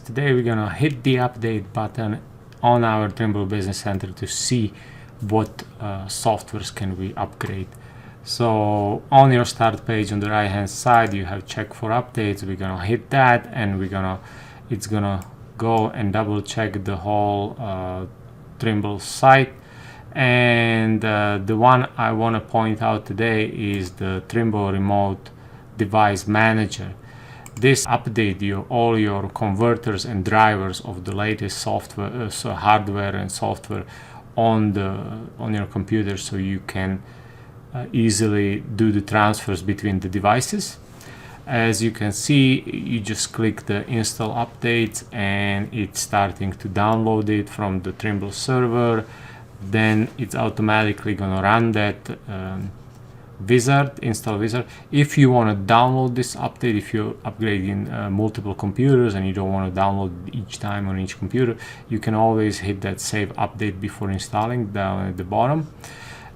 Today we're gonna hit the update button on our Trimble Business Center to see what softwares can we upgrade. So on your start page on the right hand side you have check for updates. We're gonna hit that and it's gonna go and double check the whole Trimble site. And the one I want to point out today is the Trimble Remote Device Manager. This updates all your converters and drivers of the latest software, hardware and software on your computer, so you can easily do the transfers between the devices. As you can see, you just click the install updates and it's starting to download it from the Trimble server. Then it's automatically gonna run that install wizard. If you want to download this update, if you're upgrading multiple computers and you don't want to download each time on each computer, you can always hit that save update before installing down at the bottom.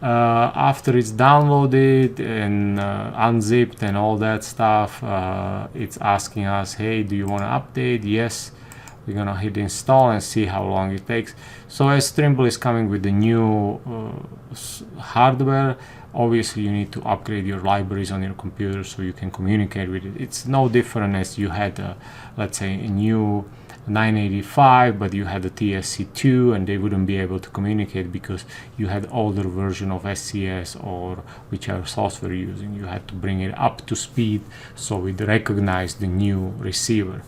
After it's downloaded and unzipped and all that stuff, it's asking us, hey, do you want to update? Yes. We're gonna hit install and see how long it takes. So as Trimble is coming with the new hardware, obviously you need to upgrade your libraries on your computer so you can communicate with it. It's no different as you had let's say a new 985, but you had a TSC2 and they wouldn't be able to communicate because you had older version of SCS or whichever software you're using. You had to bring it up to speed so it recognized the new receiver.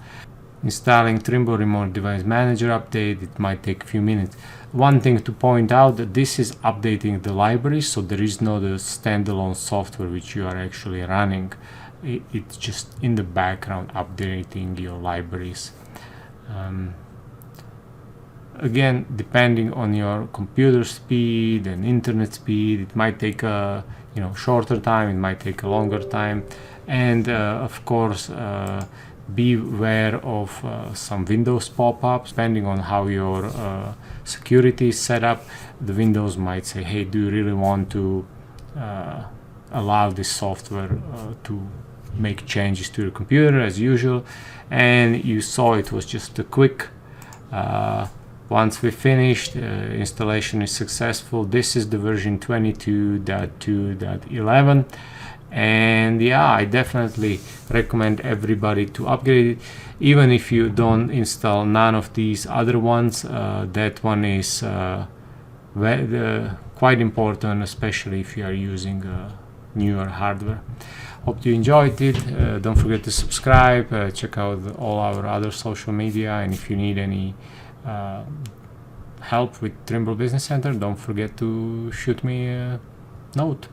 Installing Trimble Remote Device Manager update, it might take a few minutes. One thing to point out that this is updating the library, so there is no the standalone software which you are actually running. It's just in the background updating your libraries. Again, depending on your computer speed and internet speed, it might take a shorter time, it might take a longer time, and of course be aware of some Windows pop-ups. Depending on how your security is set up, the Windows might say, hey, do you really want to allow this software to make changes to your computer as usual? And you saw it was just a quick once we finished, installation is successful. This is the version 22.2.11. And yeah, I definitely recommend everybody to upgrade it, even if you don't install none of these other ones. That one is quite important, especially if you are using newer hardware. Hope you enjoyed it. Don't forget to subscribe, check out all our other social media, and if you need any help with Trimble Business Center, don't forget to shoot me a note.